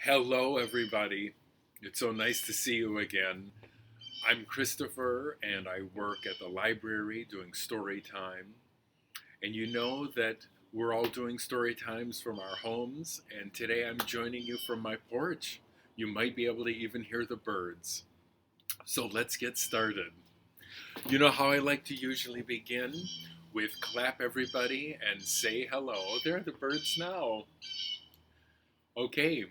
Hello, everybody. It's so nice to see you again. I'm Christopher, and I work at the library doing story time. And you know that we're all doing story times from our homes, and today I'm joining you from my porch. You might be able to even hear the birds. So let's get started. You know how I like to usually begin? With clap everybody and say hello. There are the birds now. Okay,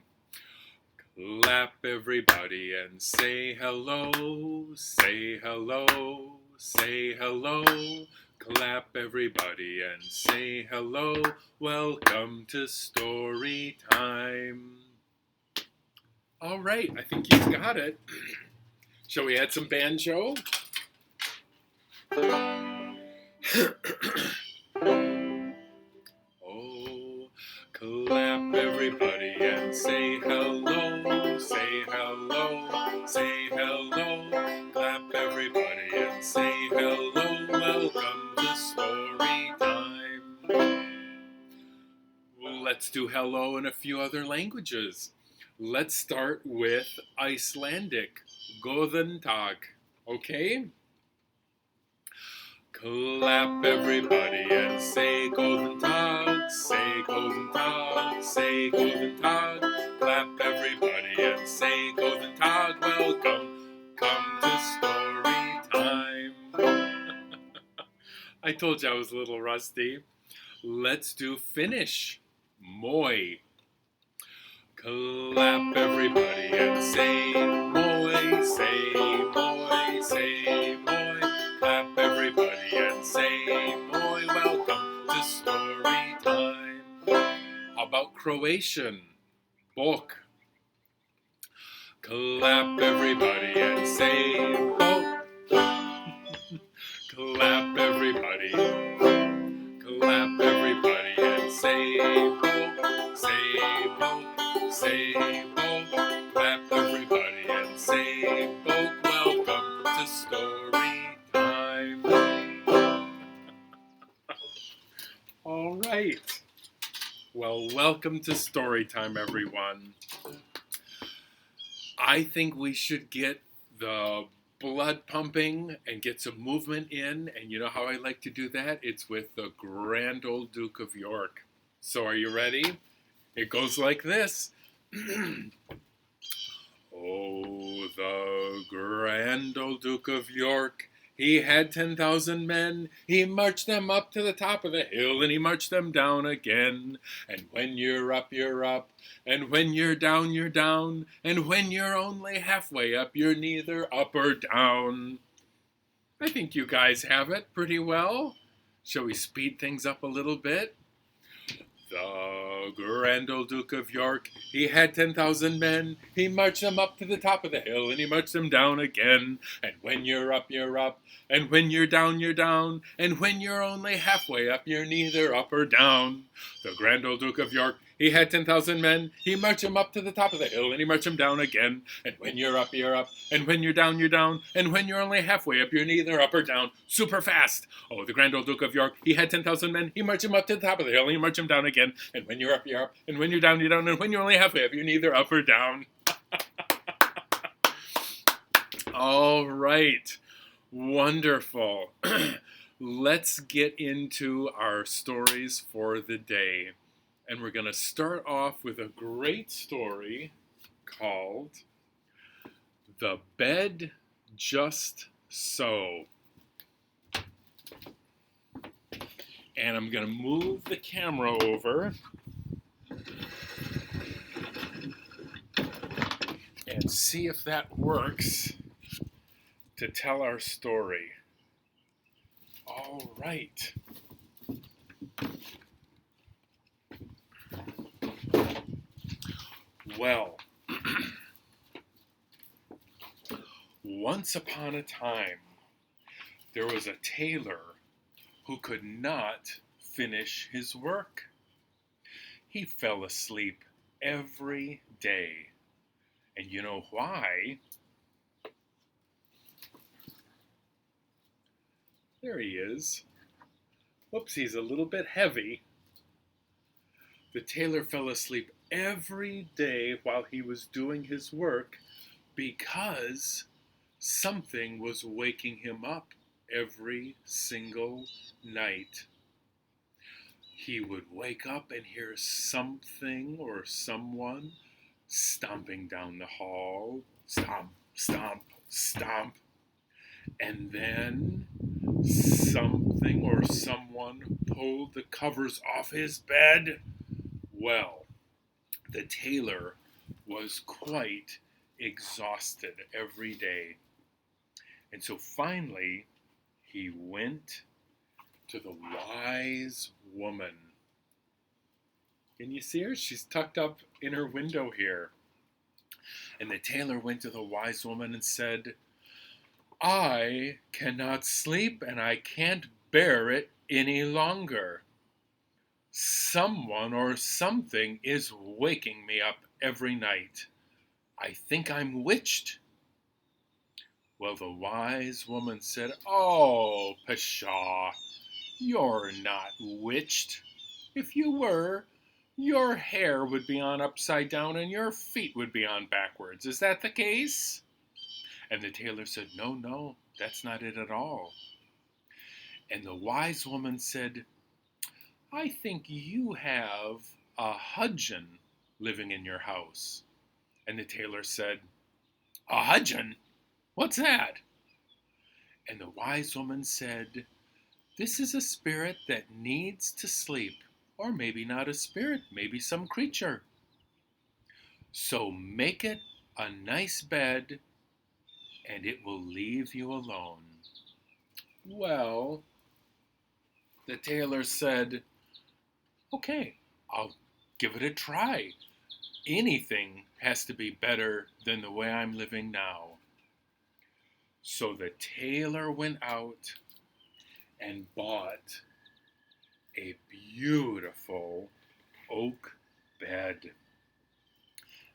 clap everybody and say hello, say hello, say hello. Clap everybody and say hello. Welcome to story time. All right, I think you've got it. Shall we add some banjo? Oh, clap everybody and say hello, say hello, say hello. Clap everybody and say hello. Welcome to story time. Let's do hello in a few other languages. Let's start with Icelandic. Guten Tag. Okay? Clap everybody and say Golden Tag, say Golden Tag, say Golden Tag. Clap everybody and say Golden Tag. Welcome, come to story time. I told you I was a little rusty. Let's do Finnish. Moi. Clap everybody and say moi, say moi, say moi. Clap everybody and say moi. Welcome to story time. How about Croatian? Bok. Clap everybody and say bok. Clap everybody. Clap everybody and say bok, say bok. Say boke, clap everybody and say boke. Welcome to story time. All right. Well, welcome to story time, everyone. I think we should get the blood pumping and get some movement in. And you know how I like to do that? It's with the Grand Old Duke of York. So are you ready? It goes like this. Oh, the grand old Duke of York, he had 10,000 men. He marched them up to the top of the hill, and he marched them down again. And when you're up, you're up. And when you're down, you're down. And when you're only halfway up, you're neither up or down. I think you guys have it pretty well. Shall we speed things up a little bit? The grand old Duke of York, he had 10,000 men. He marched them up to the top of the hill, and he marched them down again. And when you're up, you're up. And when you're down, you're down. And when you're only halfway up, you're neither up or down. The grand old Duke of York, he had 10,000 men. He marched them up to the top of the hill, and he marched them down again. And when you're up, you're up. And when you're down, you're down. And when you're only halfway up, you're neither up or down. Super fast. Oh, the grand old Duke of York, he had 10,000 men. He marched them up to the top of the hill, and he marched them down again. And when you're up, you're up. And when you're down, you're down. And when you're only halfway up, you're neither up or down. All right. Wonderful. Let's get into our stories for the day. And we're going to start off with a great story called The Bed Just So. And I'm going to move the camera over and see if that works to tell our story. All right. Well, once upon a time, there was a tailor who could not finish his work. He fell asleep every day. And you know why? There he is. Whoops, he's a little bit heavy. The tailor fell asleep every day while he was doing his work because something was waking him up every single night. He would wake up and hear something or someone stomping down the hall. Stomp, stomp, stomp. And then something or someone pulled the covers off his bed. Well, the tailor was quite exhausted every day. And so finally, he went to the wise woman. Can you see her? She's tucked up in her window here. And the tailor went to the wise woman and said, I cannot sleep and I can't bear it any longer. Someone or something is waking me up every night. I think I'm witched. Well, the wise woman said, oh, pshaw, you're not witched. If you were, your hair would be on upside down and your feet would be on backwards. Is that the case? And the tailor said, no, no, that's not it at all. And the wise woman said, I think you have a hudgeon living in your house. And the tailor said, a hudgeon? What's that? And the wise woman said, this is a spirit that needs to sleep. Or maybe not a spirit, maybe some creature. So make it a nice bed and it will leave you alone. Well, the tailor said, okay, I'll give it a try. Anything has to be better than the way I'm living now. So the tailor went out and bought a beautiful oak bed.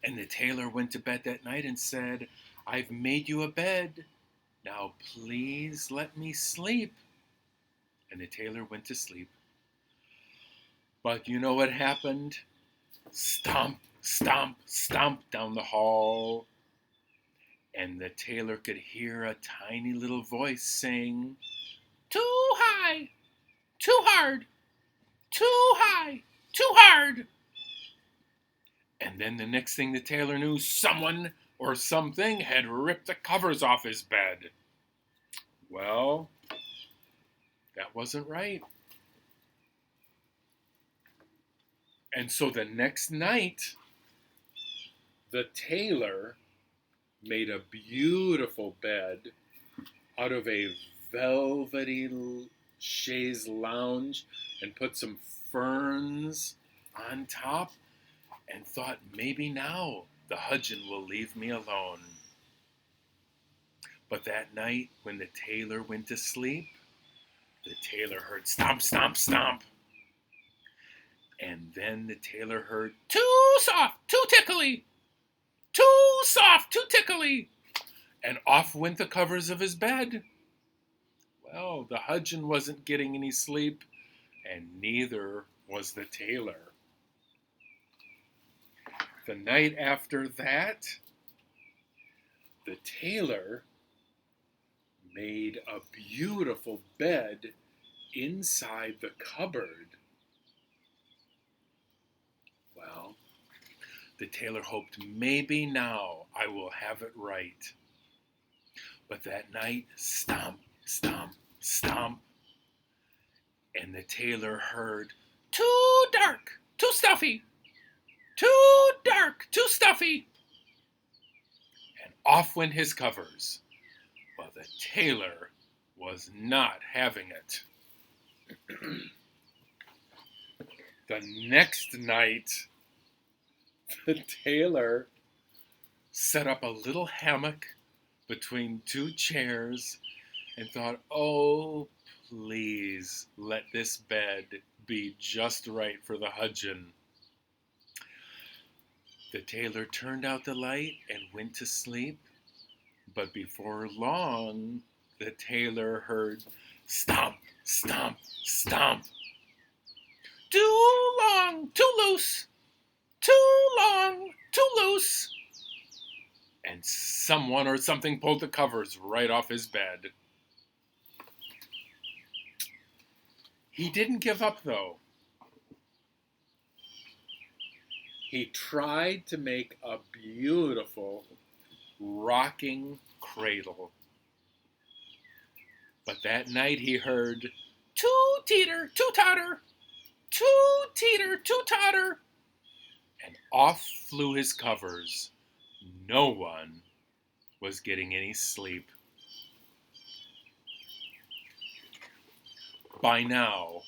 And the tailor went to bed that night and said, I've made you a bed. Now please let me sleep. And the tailor went to sleep. But you know what happened? Stomp, stomp, stomp down the hall. And the tailor could hear a tiny little voice saying, too high, too hard, too high, too hard. And then the next thing the tailor knew, someone or something had ripped the covers off his bed. Well, that wasn't right. And so the next night, the tailor made a beautiful bed out of a velvety chaise lounge and put some ferns on top and thought maybe now the hudgeon will leave me alone. But that night when the tailor went to sleep, the tailor heard stomp, stomp, stomp. And then the tailor heard, too soft, too tickly, too soft, too tickly. And off went the covers of his bed. Well, the hudgeon wasn't getting any sleep, and neither was the tailor. The night after that, the tailor made a beautiful bed inside the cupboard. Well, the tailor hoped maybe now I will have it right. But that night, stomp, stomp, stomp. And the tailor heard, too dark, too stuffy, too dark, too stuffy. And off went his covers. But the tailor was not having it. The next night, the tailor set up a little hammock between two chairs and thought, oh, please let this bed be just right for the hudgeon. The tailor turned out the light and went to sleep, but before long, the tailor heard stomp, stomp, stomp. Too long, too loose, too loose! And someone or something pulled the covers right off his bed. He didn't give up, though. He tried to make a beautiful rocking cradle. But that night he heard, "Toot-teeter, toot-totter, toot-teeter, toot-totter," and off flew his covers. No one was getting any sleep. By now,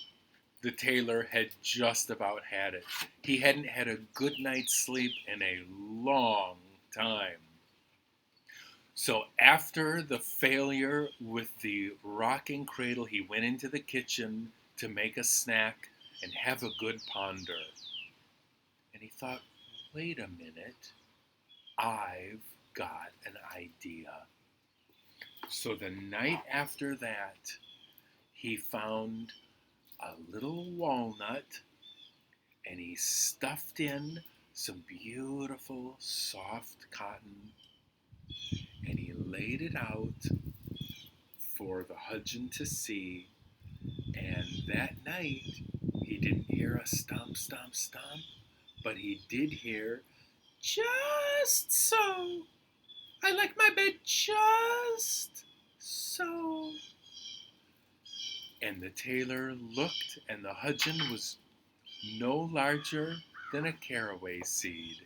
the tailor had just about had it. He hadn't had a good night's sleep in a long time. So after the failure with the rocking cradle, he went into the kitchen to make a snack and have a good ponder. And he thought, wait a minute, I've got an idea. So the night after that, he found a little walnut and he stuffed in some beautiful soft cotton and he laid it out for the hudgeon to see. And that night, he didn't hear a stomp, stomp, stomp, but he did hear, just so. I like my bed just so. And the tailor looked, and the hudgeon was no larger than a caraway seed.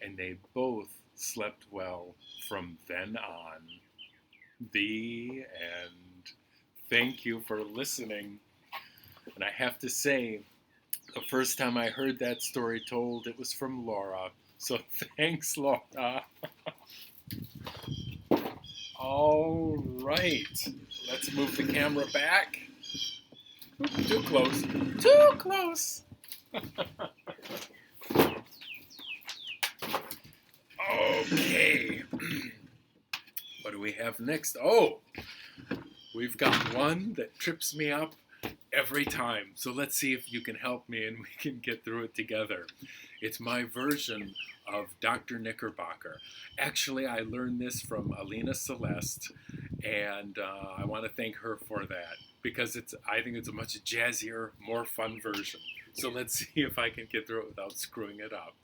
And they both slept well from then on. The end. Thank you for listening. And I have to say, the first time I heard that story told, it was from Laura. So thanks, Laura. All right. Let's move the camera back. Too close. Too close. Okay. What do we have next? Oh, we've got one that trips me up every time. So let's see if you can help me and we can get through it together. It's my version of Dr. Knickerbocker. Actually, I learned this from Alina Celeste, and I want to thank her for that because I think it's a much jazzier, more fun version. So let's see if I can get through it without screwing it up.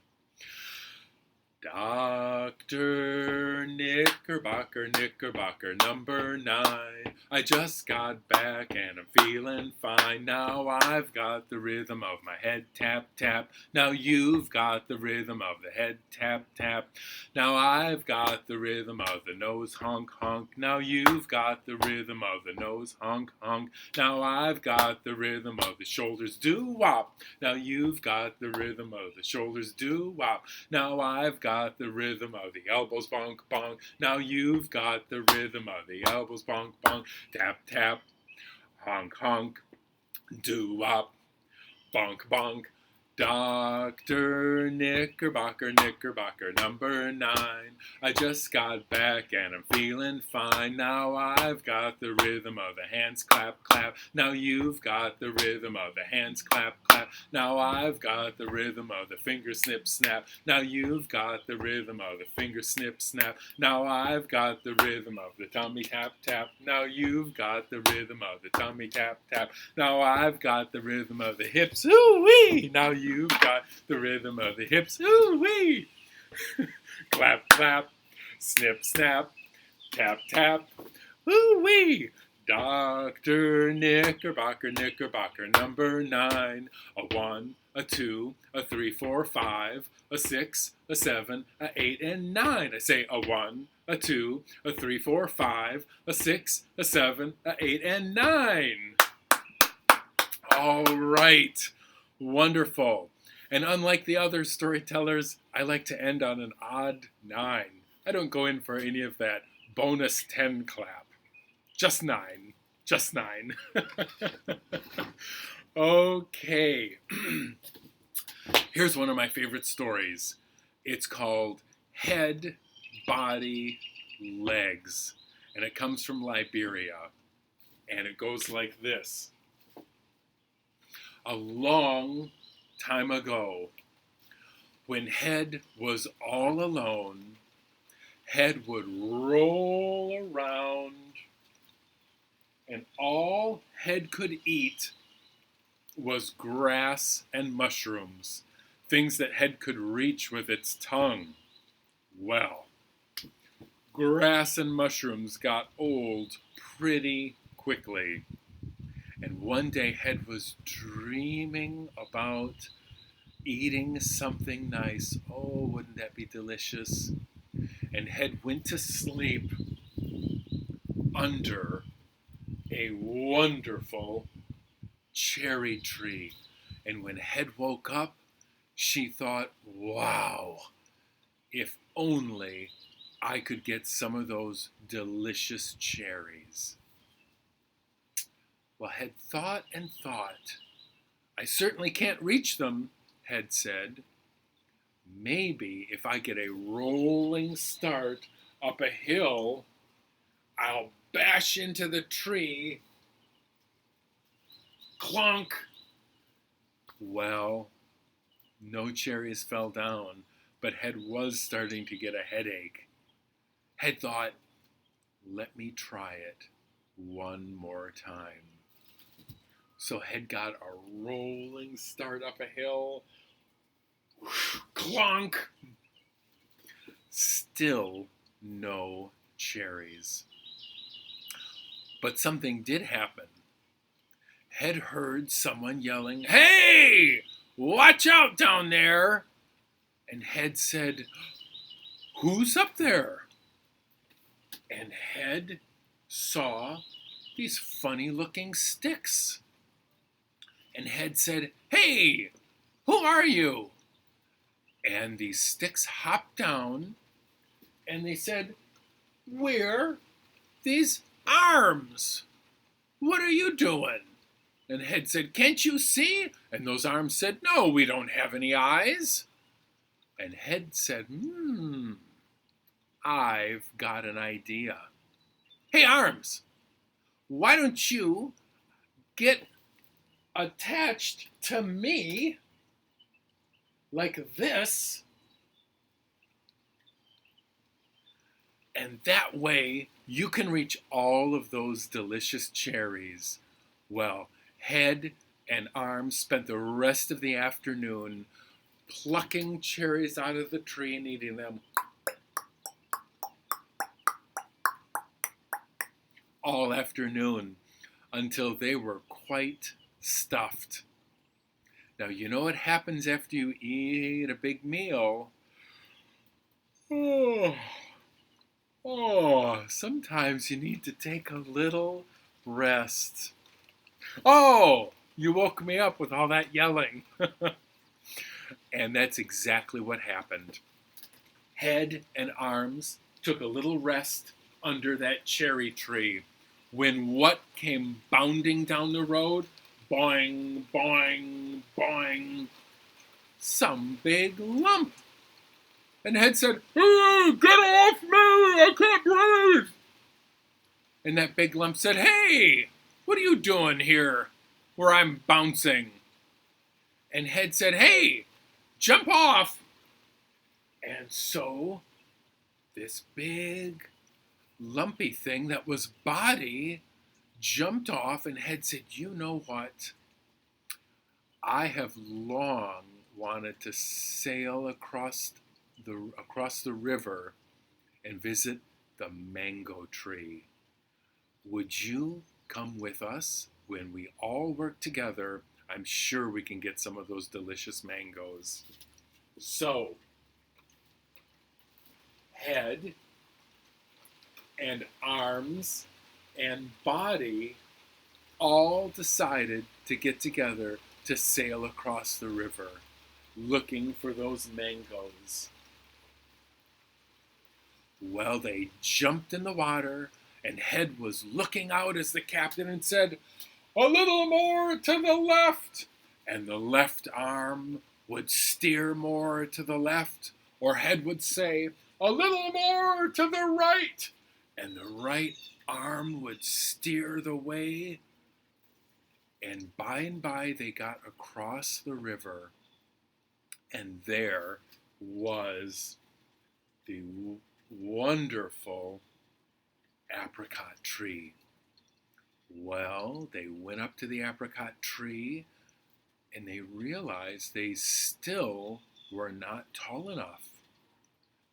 Dr. Knickerbocker, Knickerbocker, number 9. I just got back and I'm feeling fine. Now I've got the rhythm of my head tap, tap. Now you've got the rhythm of the head tap, tap. Now I've got the rhythm of the nose honk, honk. Now you've got the rhythm of the nose honk, honk. Now I've got the rhythm of the shoulders doo-wop. Now you've got the rhythm of the shoulders doo-wop. Now I've got the rhythm of the elbows bonk, bonk. Now you've got the rhythm of the elbows bonk, bonk. Tap, tap, honk, honk, doo-wop, bonk, bonk. Dr. Knickerbocker, Knickerbocker, number 9. I just got back and I'm feeling fine. Now I've got the rhythm of the hands clap, clap. Now you've got the rhythm of the hands clap, clap. Now I've got the rhythm of the finger snip, snap. Now you've got the rhythm of the finger snip, snap. Now I've got the rhythm of the tummy tap, tap. Now you've got the rhythm of the tummy tap, tap. Now I've got the rhythm of the hips, ooh-wee. Now you've got the rhythm of the hips, ooh-wee. Clap, clap, snip, snap, tap, tap, ooh-wee. Dr. Knickerbocker, Knickerbocker, number 9. A 1, a 2, a 3, 4, 5, a 6, a 7, a 8, and 9. I say a 1, a 2, a 3, 4, 5, a 6, a 7, a 8, and 9. All right. Wonderful. And unlike the other storytellers, I like to end on an odd 9. I don't go in for any of that bonus 10 clap. Just 9. Just 9. Okay. Here's one of my favorite stories. It's called Head, Body, Legs. And it comes from Liberia. And it goes like this. A long time ago, When Head was all alone, Head would roll around, and all Head could eat was grass and mushrooms, things that Head could reach with its tongue. Well, grass and mushrooms got old pretty quickly. And one day Head was dreaming about eating something nice. Oh, wouldn't that be delicious? And Head went to sleep under a wonderful cherry tree. And when Head woke up, she thought, wow, if only I could get some of those delicious cherries. Well, Head thought and thought. I certainly can't reach them, Head said. Maybe if I get a rolling start up a hill, I'll bash into the tree. Clunk! Well, no cherries fell down, but Head was starting to get a headache. Head thought, let me try it one more time. So Head got a rolling start up a hill. Clunk! Still no cherries. But something did happen. Head heard someone yelling, "Hey! Watch out down there!" And Head said, "Who's up there?" And Head saw these funny-looking sticks. And Head said, "Hey! Who are you?" And these sticks hopped down, and they said, "We're these arms. What are you doing?" And Head said, "Can't you see?" And those arms said, "No, we don't have any eyes." And Head said, I've got an idea. Hey, arms, why don't you get attached to me like this, and that way you can reach all of those delicious cherries. Well, Head and Arms spent the rest of the afternoon plucking cherries out of the tree and eating them all afternoon until they were quite stuffed. Now, you know what happens after you eat a big meal? Sometimes you need to take a little rest. Oh, you woke me up with all that yelling. And that's exactly what happened. Head and Arms took a little rest under that cherry tree when what came bounding down the road? Boing, boing, boing. Some big lump. And Head said, "Hey, get off me! I can't breathe!" And that big lump said, "Hey, what are you doing here where I'm bouncing?" And Head said, "Hey, jump off!" And so this big lumpy thing that was Body jumped off, and Head said, "You know what? I have long wanted to sail across the river and visit the mango tree. Would you come with us? When we all work together, I'm sure we can get some of those delicious mangoes." So, Head and Arms and Body all decided to get together to sail across the river, looking for those mangoes. Well, they jumped in the water, and Head was looking out as the captain and said, "A little more to the left." And the left arm would steer more to the left, or Head would say, "A little more to the right." And the right arm would steer the way. And by they got across the river, and there was the wonderful apricot tree. Well, they went up to the apricot tree and they realized they still were not tall enough.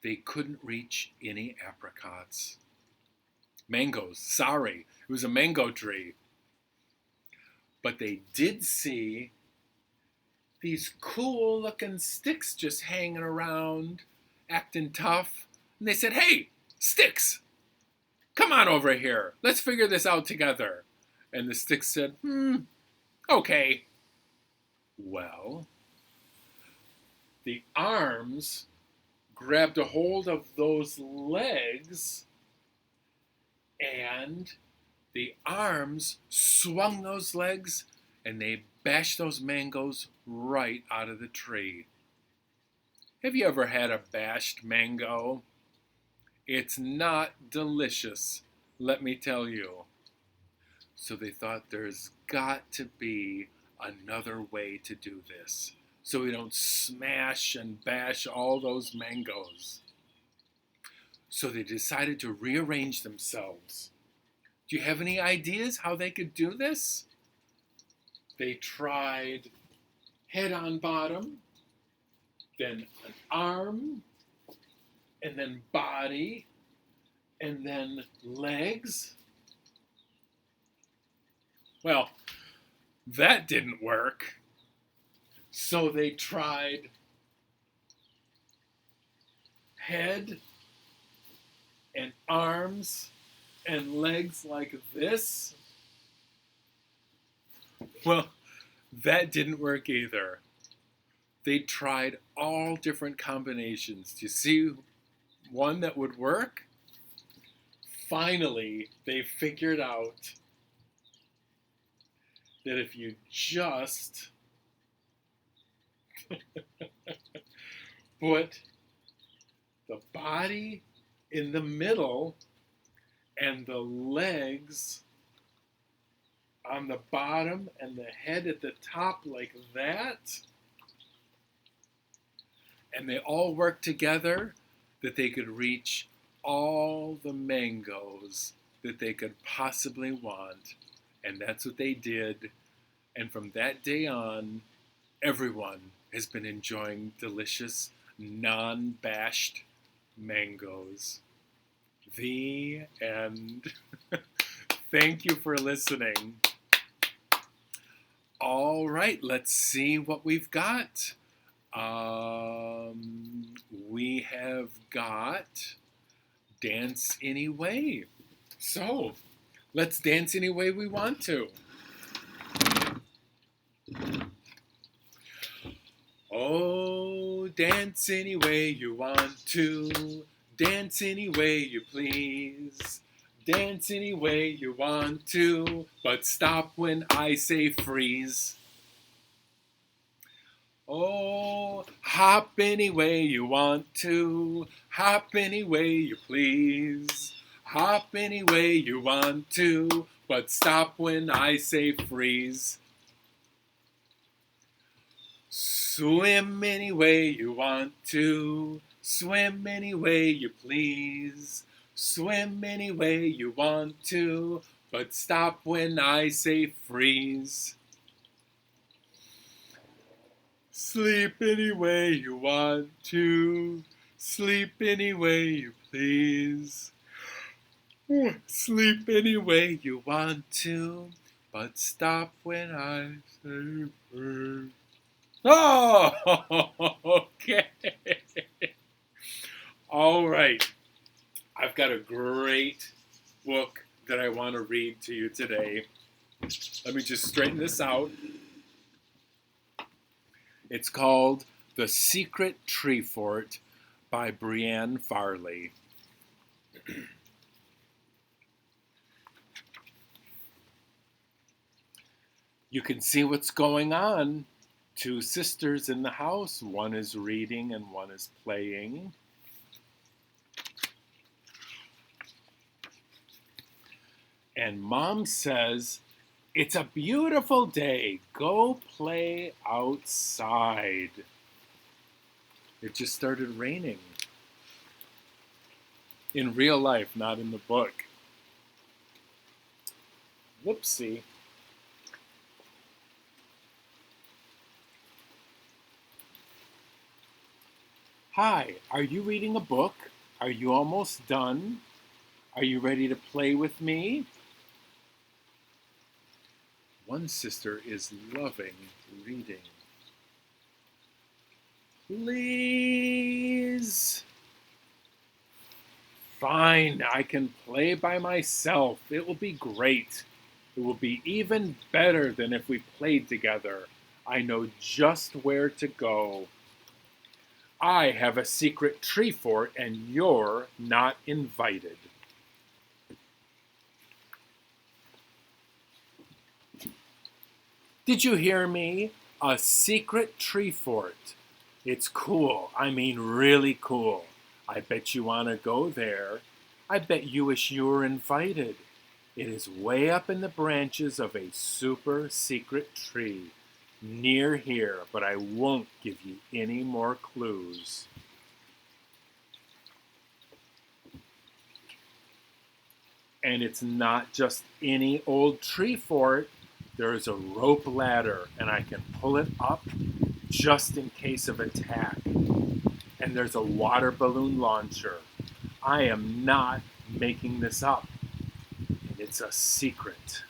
They couldn't reach any apricots. Mangoes, sorry, it was a mango tree. But they did see these cool looking sticks just hanging around, acting tough. And they said, "Hey, sticks, come on over here. Let's figure this out together." And the sticks said, okay. Well, the arms grabbed a hold of those legs, and the arms swung those legs, and they bashed those mangoes right out of the tree. Have you ever had a bashed mango? It's not delicious, let me tell you. So they thought there's got to be another way to do this, so we don't smash and bash all those mangoes. So they decided to rearrange themselves. Do you have any ideas how they could do this? They tried head on bottom, then an arm, and then body, and then legs. Well, that didn't work. So they tried head and arms and legs like this. Well, that didn't work either. They tried all different combinations to see one that would work. Finally, they figured out that if you just put the body in the middle and the legs on the bottom and the head at the top like that, and they all worked together, that they could reach all the mangoes that they could possibly want. And that's what they did. And from that day on, everyone has been enjoying delicious, non-bashed mangoes. The end. Thank you for listening. All right, let's see what we've got. We have got Dance Any Way. So, let's dance any way we want to. Oh, dance any way you want to. Dance any way you please. Dance any way you want to. But stop when I say freeze. Oh, hop any way you want to. Hop any way you please. Hop any way you want to, but stop when I say freeze. Swim any way you want to, swim any way you please. Swim any way you want to, but stop when I say freeze. Sleep any way you want to, sleep any way you please. Sleep any way you want to, but stop when I say freeze. Oh, okay. All right. I've got a great book that I want to read to you today. Let me just straighten this out. It's called The Secret Tree Fort by Brienne Farley. You can see what's going on. Two sisters in the house. One is reading and one is playing. And Mom says, "It's a beautiful day. Go play outside." It just started raining. In real life, not in the book. Whoopsie. Hi, are you reading a book? Are you almost done? Are you ready to play with me? One sister is loving reading. Please. Fine, I can play by myself. It will be great. It will be even better than if we played together. I know just where to go. I have a secret tree fort and you're not invited. Did you hear me? A secret tree fort. It's cool. I mean, really cool. I bet you want to go there. I bet you wish you were invited. It is way up in the branches of a super secret tree near here, but I won't give you any more clues. And it's not just any old tree fort. There's a rope ladder, and I can pull it up just in case of attack. And there's a water balloon launcher. I am not making this up. And it's a secret.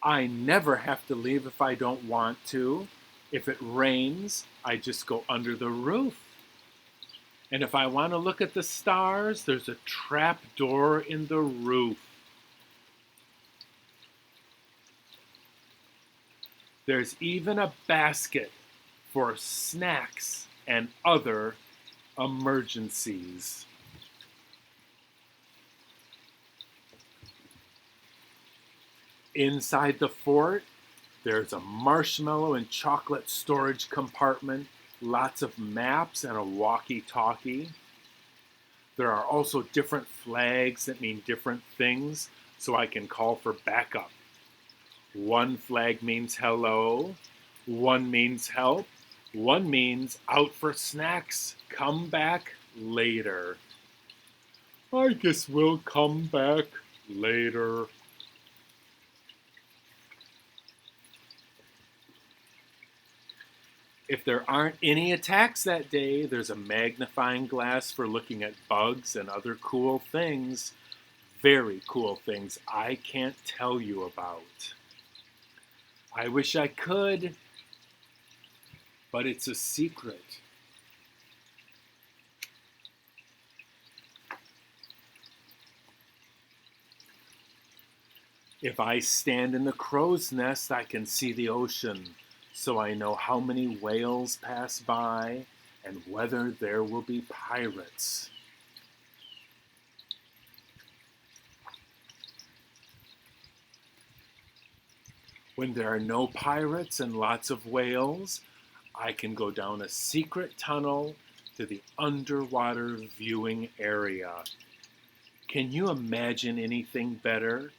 I never have to leave if I don't want to. If it rains, I just go under the roof. And if I want to look at the stars, there's a trap door in the roof. There's even a basket for snacks and other emergencies. Inside the fort, there's a marshmallow and chocolate storage compartment, lots of maps, and a walkie-talkie. There are also different flags that mean different things, so I can call for backup. One flag means hello, one means help, one means out for snacks, come back later. I guess we'll come back later. If there aren't any attacks that day, there's a magnifying glass for looking at bugs and other cool things. Very cool things I can't tell you about. I wish I could, but it's a secret. If I stand in the crow's nest, I can see the ocean, so I know how many whales pass by and whether there will be pirates. When there are no pirates and lots of whales, I can go down a secret tunnel to the underwater viewing area. Can you imagine anything better?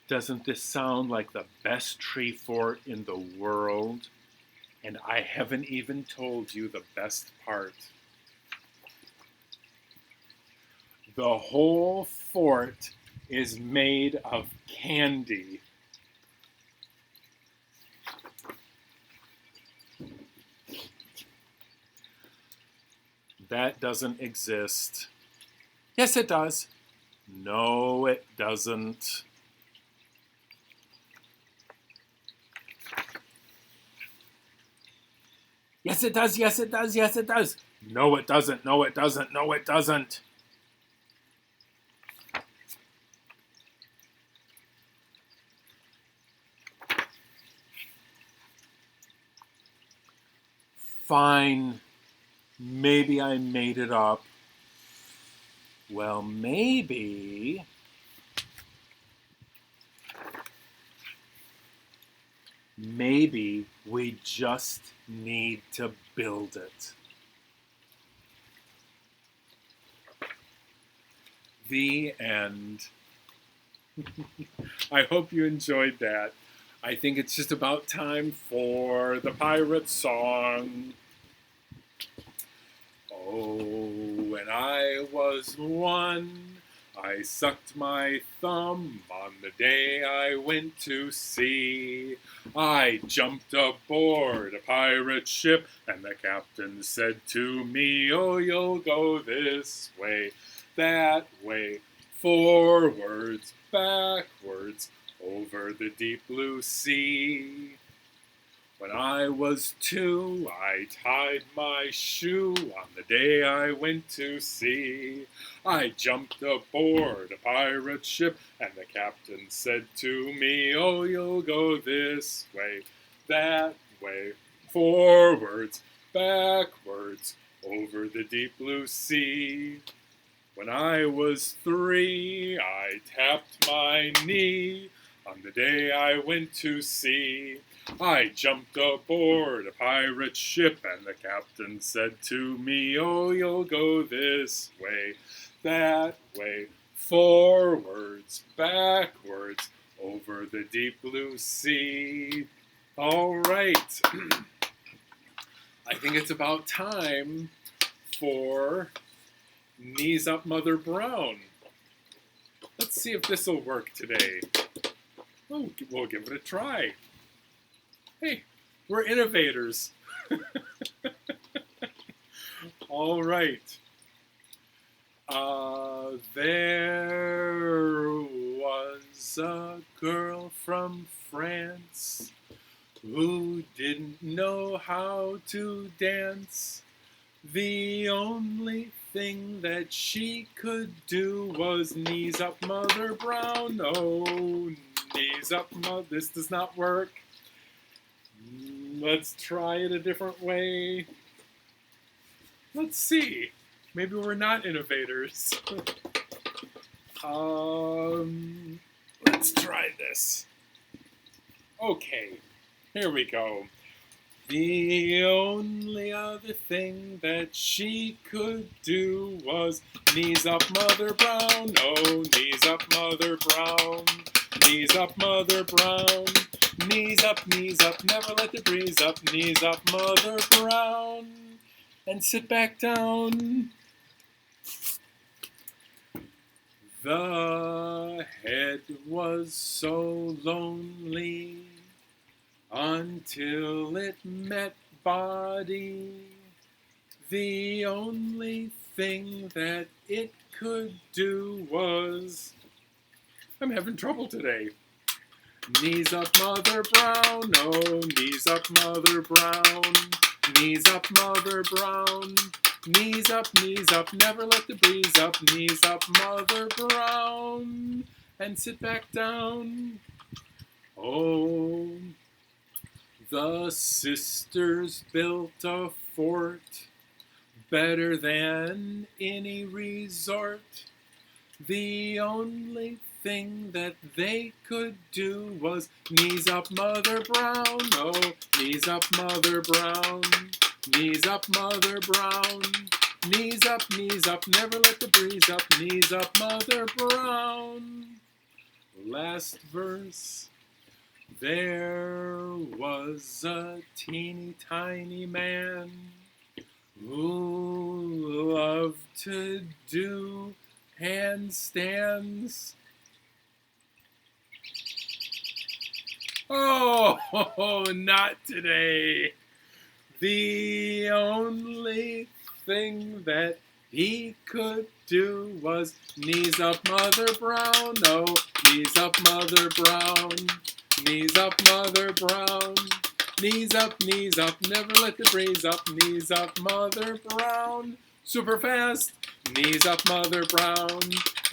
Doesn't this sound like the best tree fort in the world? And I haven't even told you the best part. The whole fort is made of candy. That doesn't exist. Yes, it does. No, it doesn't. Yes, it does. Yes, it does. Yes, it does. No, it doesn't. No, it doesn't. No, it doesn't. Fine. Maybe I made it up. Well, maybe we just need to build it. The end. I hope you enjoyed that. I think it's just about time for the pirate song. Oh, when I was one, I sucked my thumb on the day I went to sea. I jumped aboard a pirate ship, and the captain said to me, "Oh, you'll go this way, that way, forwards, backwards, over the deep blue sea." When I was two, I tied my shoe on the day I went to sea. I jumped aboard a pirate ship, and the captain said to me, "Oh, you'll go this way, that way, forwards, backwards, over the deep blue sea." When I was three, I tapped my knee on the day I went to sea. I jumped aboard a pirate ship, and the captain said to me, "Oh, you'll go this way, that way, forwards, backwards, over the deep blue sea." All right. I think it's about time for Knees Up Mother Brown. Let's see if this will work today. Oh, we'll give it a try. Hey, we're innovators. All right. There was a girl from France who didn't know how to dance. The only thing that she could do was knees up, Mother Brown. Oh, knees up, Mother. This does not work. Let's try it a different way. Let's see. Maybe we're not innovators. Let's try this. Okay, here we go. The only other thing that she could do was knees up, Mother Brown. Oh, knees up, Mother Brown. Knees up, Mother Brown. Knees up, never let the breeze up. Knees up, Mother Brown. And sit back down. The head was so lonely until it met body. The only thing that it could do was... I'm having trouble today. Knees up, Mother Brown. Oh, knees up, Mother Brown. Knees up, Mother Brown. Knees up, never let the breeze up. Knees up, Mother Brown. And sit back down. Oh, the sisters built a fort better than any resort. The only thing that they could do was knees up, Mother Brown. Oh, knees up, Mother Brown. Knees up, Mother Brown. Knees up, never let the breeze up. Knees up, Mother Brown. Last verse. There was a teeny tiny man who loved to do handstands. Oh, not today. The only thing that he could do was knees up, Mother Brown. Oh, knees up, Mother Brown. Knees up, Mother Brown. Knees up, never let the breeze up. Knees up, Mother Brown. Super fast. Knees up, Mother Brown.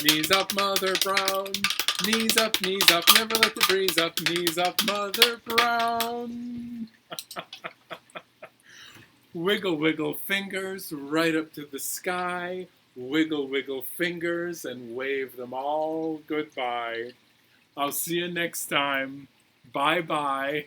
Knees up, Mother Brown. Knees up, never let the breeze up. Knees up, Mother Brown. Wiggle, wiggle fingers right up to the sky. Wiggle, wiggle fingers and wave them all goodbye. I'll see you next time. Bye-bye.